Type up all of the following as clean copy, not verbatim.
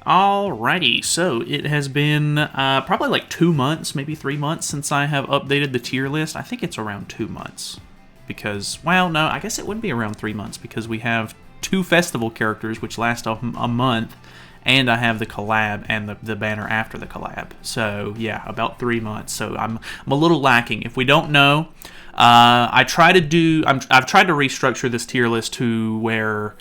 Alrighty, so it has been probably like 2 months, maybe 3 months since I have updated the tier list. I think it's around 2 months. Because, well, no, I guess it would be around 3 months because we have 2 festival characters which last a month, and I have the collab and the banner after the collab. So, yeah, about 3 months. So I'm a little lacking. If we don't know, I've tried to restructure this tier list to where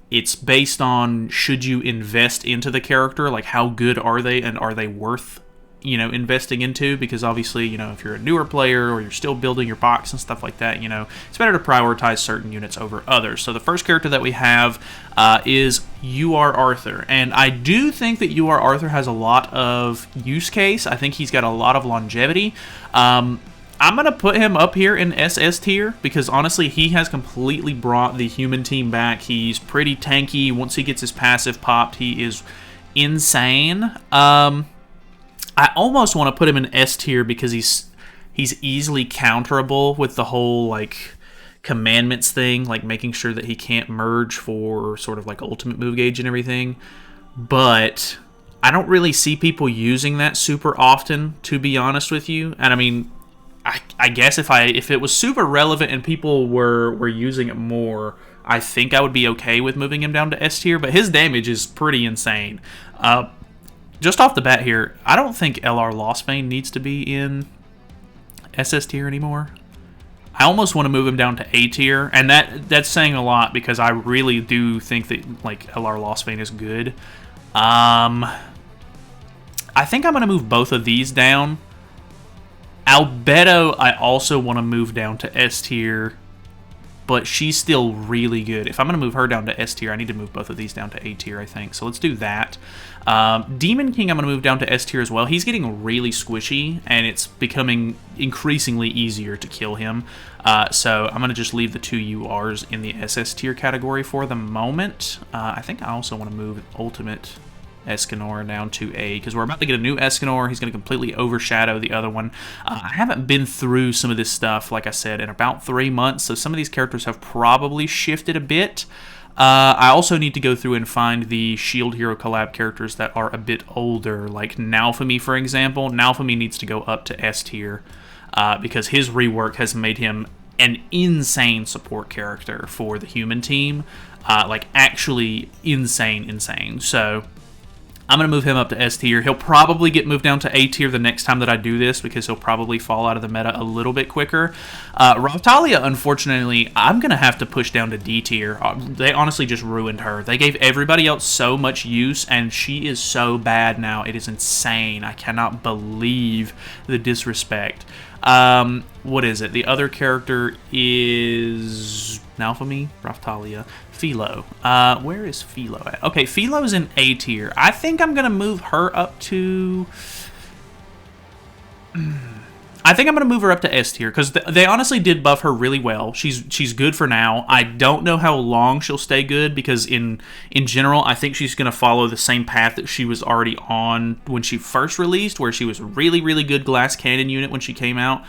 it's based on should you invest into the character, like how good are they and are they worth, investing into, because obviously, if you're a newer player or you're still building your box and stuff like that, it's better to prioritize certain units over others. So the first character that we have is UR Arthur, and I do think that UR Arthur has a lot of use case. I think he's got a lot of longevity. I'm going to put him up here in SS tier because, honestly, he has completely brought the human team back. He's pretty tanky. Once he gets his passive popped, he is insane. I almost want to put him in S tier because he's easily counterable with the whole, like, commandments thing, like making sure that he can't merge for sort of, like, ultimate move gauge and everything. But I don't really see people using that super often, to be honest with you. And, I mean, I guess if it was super relevant and people were using it more, I think I would be okay with moving him down to S tier, but his damage is pretty insane. Just off the bat here, I don't think LR Lostbane needs to be in SS tier anymore. I almost want to move him down to A tier, and that's saying a lot because I really do think that like LR Lostbane is good. I think I'm going to move both of these down. Albedo, I also want to move down to S tier, but she's still really good. If I'm going to move her down to S tier, I need to move both of these down to A tier, I think. So let's do that. Demon King, I'm going to move down to S tier as well. He's getting really squishy, and it's becoming increasingly easier to kill him. So I'm going to just leave the 2 URs in the SS tier category for the moment. I think I also want to move Ultimate Escanor down to A, because we're about to get a new Escanor. He's going to completely overshadow the other one. I haven't been through some of this stuff, like I said, in about 3 months, so some of these characters have probably shifted a bit. I also need to go through and find the Shield Hero collab characters that are a bit older, like Nalfami, for example. Nalfami needs to go up to S tier because his rework has made him an insane support character for the human team. Like, actually insane. So I'm going to move him up to S tier. He'll probably get moved down to A tier the next time that I do this because he'll probably fall out of the meta a little bit quicker. Ravtalia, unfortunately, I'm going to have to push down to D tier. They honestly just ruined her. They gave everybody else so much use, and she is so bad now. It is insane. I cannot believe the disrespect. What is it? The other character is Nalfami, Ravtalia, Philo. Where is Philo at? Okay, Philo's in A tier. I think I'm gonna move her up to. I think I'm gonna move her up to S tier because they honestly did buff her really well. She's good for now. I don't know how long she'll stay good because in general, I think she's gonna follow the same path that she was already on when she first released, where she was a really good glass cannon unit when she came out.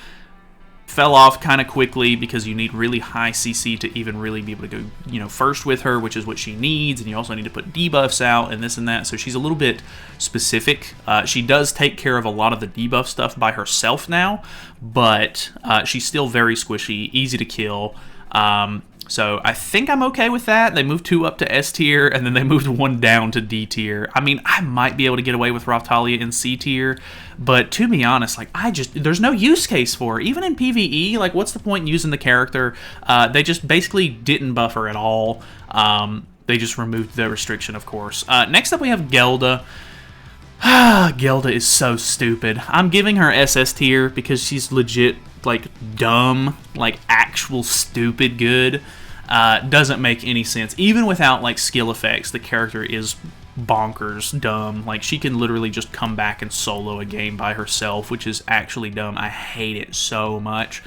Fell off kind of quickly because you need really high CC to even really be able to go, first with her, which is what she needs, and you also need to put debuffs out and this and that, so she's a little bit specific. She does take care of a lot of the debuff stuff by herself now, but she's still very squishy, easy to kill. So I think I'm okay with that. They moved 2 up to S tier, and then they moved 1 down to D tier. I mean, I might be able to get away with Ravtalia in C tier, but to be honest, like, there's no use case for her. Even in PvE, like, what's the point in using the character? They just basically didn't buff her at all. They just removed the restriction, of course. Next up, we have Gelda. Gelda is so stupid. I'm giving her SS tier because she's legit, like, dumb, like, actual stupid good. Doesn't make any sense. Even without, like, skill effects, the character is bonkers dumb. Like, she can literally just come back and solo a game by herself, which is actually dumb. I hate it so much.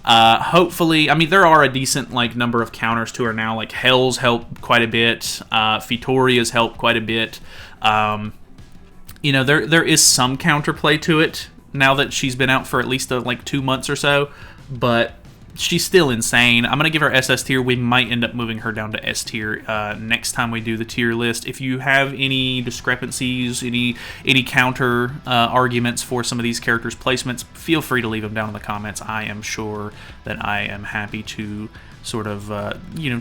Hopefully, I mean, there are a decent, like, number of counters to her now. Like, Hell's helped quite a bit. Fitoria's helped quite a bit. There is some counterplay to it now that she's been out for at least, 2 months or so. But she's still insane. I'm going to give her SS tier. We might end up moving her down to S tier next time we do the tier list. If you have any discrepancies, any counter arguments for some of these characters' placements, feel free to leave them down in the comments. I am sure that I am happy to sort of,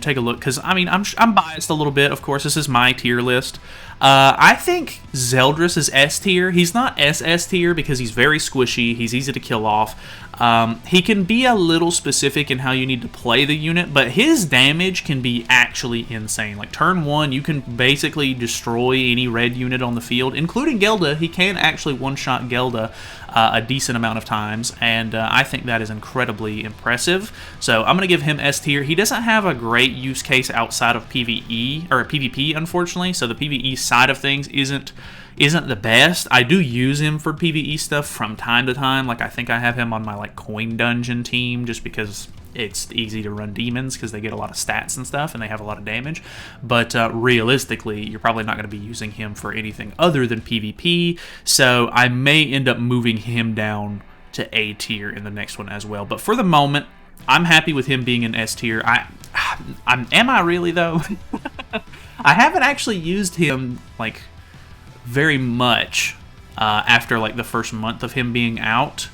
take a look. Because, I mean, I'm biased a little bit, of course. This is my tier list. I think Zeldris is S tier. He's not SS tier because he's very squishy. He's easy to kill off. He can be a little specific in how you need to play the unit, but his damage can be actually insane. Like, turn 1, you can basically destroy any red unit on the field, including Gelda. He can actually one-shot Gelda a decent amount of times, and I think that is incredibly impressive. So I'm going to give him S tier. He doesn't have a great use case outside of PvE, or PvP, unfortunately, so the PvE side of things isn't the best. I do use him for PvE stuff from time to time. Like, I think I have him on my, like, coin dungeon team just because it's easy to run demons because they get a lot of stats and stuff and they have a lot of damage. But realistically, you're probably not going to be using him for anything other than PvP, so I may end up moving him down to A tier in the next one as well. But for the moment, I'm happy with him being in S tier. Am I really, though? I haven't actually used him, like, very much after, like, the first month of him being out.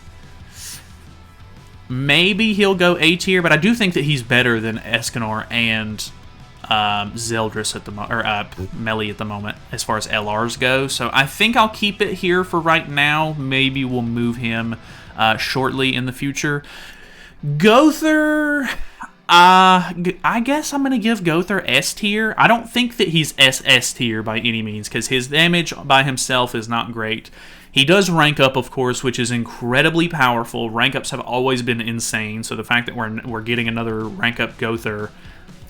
Maybe he'll go A tier, but I do think that he's better than Escanor and Zeldris at the Melee at the moment as far as LRs go. So I think I'll keep it here for right now. Maybe we'll move him shortly in the future. Gowther, I guess I'm going to give Gowther S tier. I don't think that he's SS tier by any means because his damage by himself is not great. He does rank up, of course, which is incredibly powerful. Rank ups have always been insane, so the fact that we're getting another rank up Gowther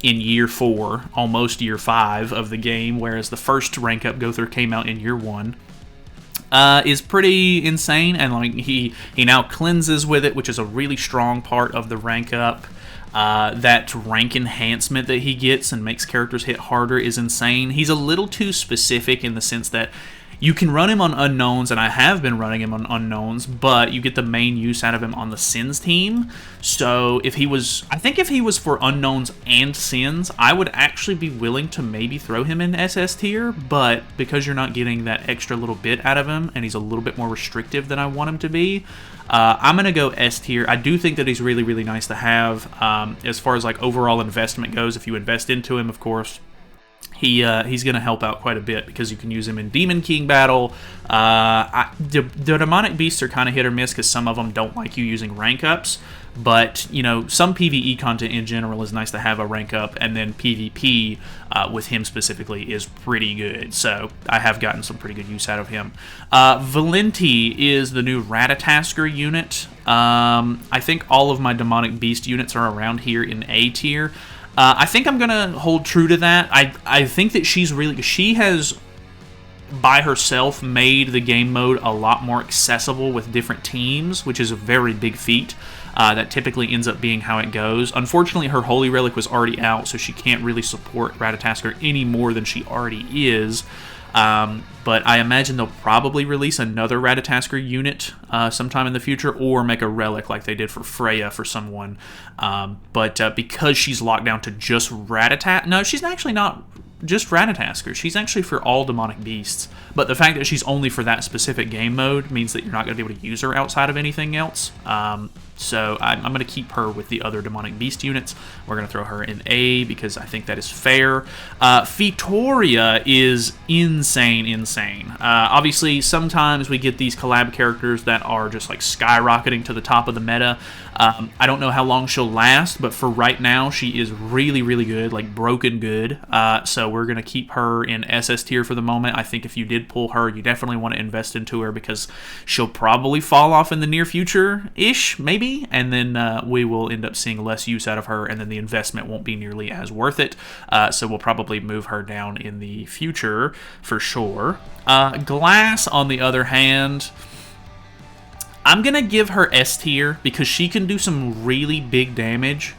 in year 4, almost year 5 of the game, whereas the first rank up Gowther came out in year 1, is pretty insane. And like he now cleanses with it, which is a really strong part of the rank up. That rank enhancement that he gets and makes characters hit harder is insane. He's a little too specific in the sense that you can run him on unknowns, and I have been running him on unknowns, but you get the main use out of him on the Sins team. So if he was for unknowns and Sins, I would actually be willing to maybe throw him in SS tier, but because you're not getting that extra little bit out of him, and he's a little bit more restrictive than I want him to be, I'm going to go S tier. I do think that he's really, really nice to have. As far as like overall investment goes, if you invest into him, of course, he's going to help out quite a bit because you can use him in Demon King battle. The Demonic Beasts are kind of hit or miss because some of them don't like you using rank ups. But, you know, some PvE content in general is nice to have a rank up, and then PvP with him specifically is pretty good. So I have gotten some pretty good use out of him. Valenti is the new Ratatasker unit. I think all of my Demonic Beast units are around here in A tier. I think I'm going to hold true to that. I think that she has, by herself, made the game mode a lot more accessible with different teams, which is a very big feat. That typically ends up being how it goes. Unfortunately, her Holy Relic was already out, so she can't really support Ratatasker any more than she already is. But I imagine they'll probably release another Ratatasker unit sometime in the future, or make a relic like they did for Freya for someone. But because she's locked down to just Ratatasker... No, she's actually not just Ratatasker. She's actually for all Demonic Beasts. But the fact that she's only for that specific game mode means that you're not going to be able to use her outside of anything else. So I'm going to keep her with the other Demonic Beast units. We're going to throw her in A because I think that is fair. Fitoria is insane. Obviously, sometimes we get these collab characters that are just like skyrocketing to the top of the meta. I don't know how long she'll last, but for right now, she is really, really good, like broken good. So we're going to keep her in SS tier for the moment. I think if you did pull her, you definitely want to invest into her because she'll probably fall off in the near future-ish, maybe. And then we will end up seeing less use out of her, and then the investment won't be nearly as worth it. So we'll probably move her down in the future for sure. Glass, on the other hand, I'm going to give her S tier because she can do some really big damage,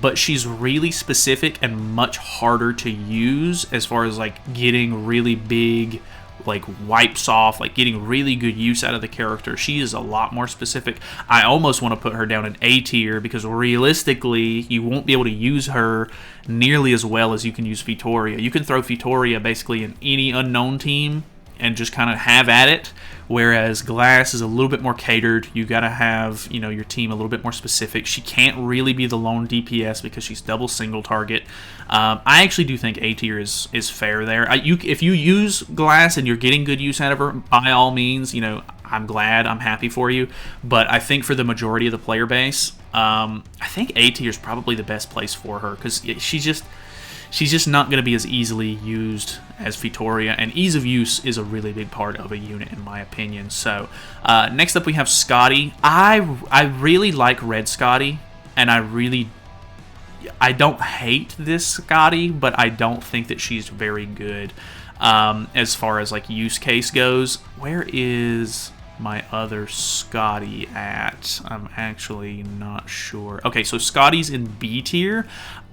but she's really specific and much harder to use as far as like getting really big like wipes off, like getting really good use out of the character. She is a lot more specific. I almost want to put her down in A tier because realistically, you won't be able to use her nearly as well as you can use Fitoria. You can throw Fitoria basically in any unknown team and just kind of have at it, whereas Glass is a little bit more catered. You got to have, you know, your team a little bit more specific. She can't really be the lone DPS because she's double single target. I actually do think A tier is fair there. If you use Glass and you're getting good use out of her, by all means, you know, I'm glad, I'm happy for you. But I think for the majority of the player base, I think A tier is probably the best place for her because she's just not going to be as easily used as Fitoria, and ease of use is a really big part of a unit in my opinion. So next up we have Skadi. I really like Red Skadi, and I don't hate this Skadi, but I don't think that she's very good as far as like use case goes. Where is my other Skadi at? I'm actually not sure. Okay, so Skadi's in B tier.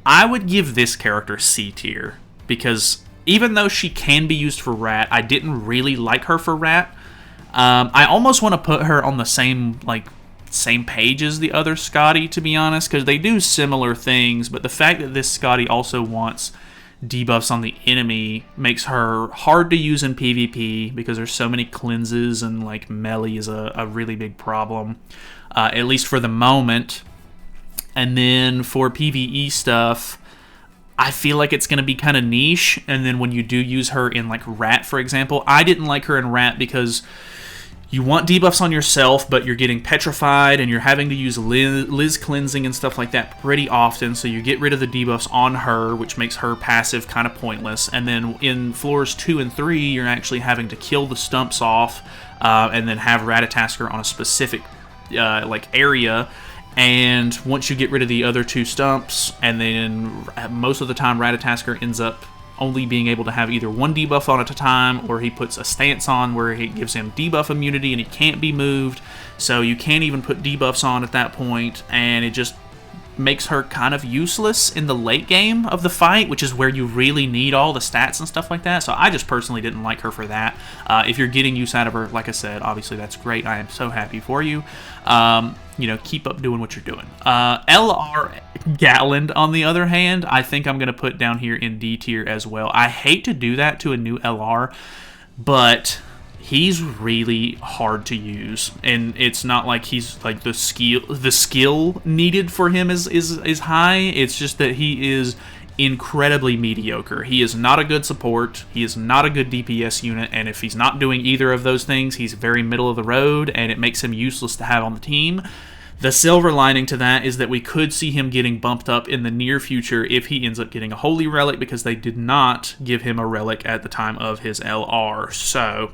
I would give this character C tier because even though she can be used for Rat, I didn't really like her for Rat. I almost want to put her on the same page as the other Skadi, to be honest, because they do similar things, but the fact that this Skadi also wants debuffs on the enemy makes her hard to use in PvP because there's so many cleanses, and like melee is a really big problem, at least for the moment. And then for PvE stuff, I feel like it's going to be kind of niche. And then when you do use her in like Rat, for example, I didn't like her in Rat because you want debuffs on yourself, but you're getting petrified and you're having to use Liz cleansing and stuff like that pretty often. So you get rid of the debuffs on her, which makes her passive kind of pointless. And then in floors 2 and 3, you're actually having to kill the stumps off and then have Ratatasker on a specific like area. And once you get rid of the other 2 stumps, and then most of the time Ratatasker ends up only being able to have either one debuff on at a time, or he puts a stance on where he gives him debuff immunity and he can't be moved, so you can't even put debuffs on at that point, and it just makes her kind of useless in the late game of the fight, which is where you really need all the stats and stuff like that. So I just personally didn't like her for that. If you're getting use out of her, like I said, obviously that's great. I am so happy for you. You know, keep up doing what you're doing. LR Galland, on the other hand, I think I'm going to put down here in D tier as well. I hate to do that to a new LR, but he's really hard to use, and it's not like he's like the skill needed for him is high. It's just that he is incredibly mediocre. He is not a good support, he is not a good DPS unit, and if he's not doing either of those things, he's very middle of the road, and it makes him useless to have on the team. The silver lining to that is that we could see him getting bumped up in the near future if he ends up getting a Holy Relic, because they did not give him a relic at the time of his LR. So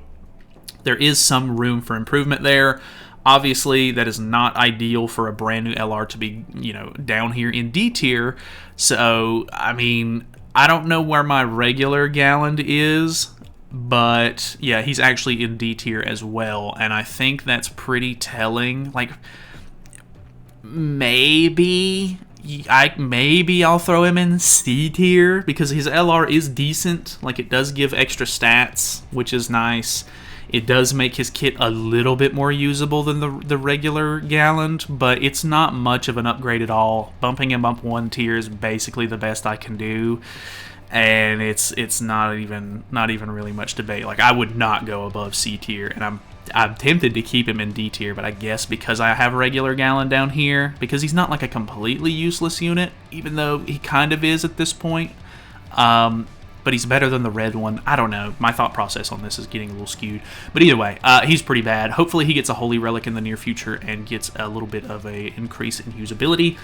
there is some room for improvement there. Obviously, that is not ideal for a brand new LR to be, you know, down here in D tier. So, I mean, I don't know where my regular Galland is, but yeah, he's actually in D tier as well, and I think that's pretty telling. Like, maybe I'll throw him in C tier because his LR is decent. Like, it does give extra stats, which is nice. It does make his kit a little bit more usable than the regular Galland, but it's not much of an upgrade at all. Bumping him up 1 tier is basically the best I can do, and it's not even really much debate. Like, I would not go above C tier, and I'm tempted to keep him in D tier, but I guess because I have regular Galland down here, because he's not like a completely useless unit, even though he kind of is at this point. But he's better than the red one. I don't know. My thought process on this is getting a little skewed. But either way, he's pretty bad. Hopefully he gets a Holy Relic in the near future and gets a little bit of a increase in usability.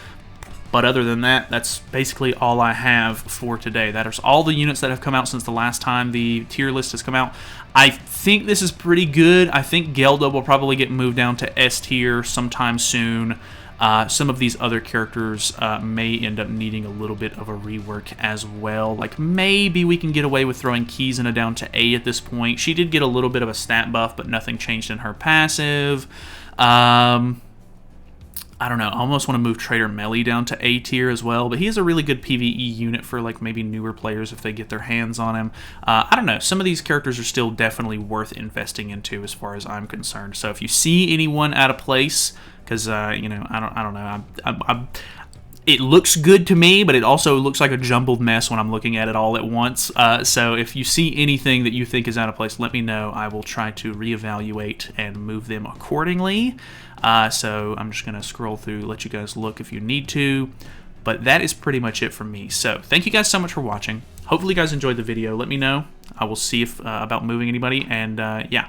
But other than that, that's basically all I have for today. That is all the units that have come out since the last time the tier list has come out. I think this is pretty good. I think Gelda will probably get moved down to S tier sometime soon. Some of these other characters may end up needing a little bit of a rework as well. Like, maybe we can get away with throwing Kizuna down to A at this point. She did get a little bit of a stat buff, but nothing changed in her passive. I don't know, I almost want to move Trader Melly down to A tier as well, but he is a really good PvE unit for like maybe newer players if they get their hands on him. I don't know, some of these characters are still definitely worth investing into as far as I'm concerned. So if you see anyone out of place, because you know, I don't know, it looks good to me, but it also looks like a jumbled mess when I'm looking at it all at once. So if you see anything that you think is out of place, let me know. I will try to reevaluate and move them accordingly. So I'm just going to scroll through, let you guys look if you need to. But that is pretty much it from me. So thank you guys so much for watching. Hopefully you guys enjoyed the video. Let me know. I will see if about moving anybody. And yeah,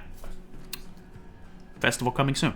festival coming soon.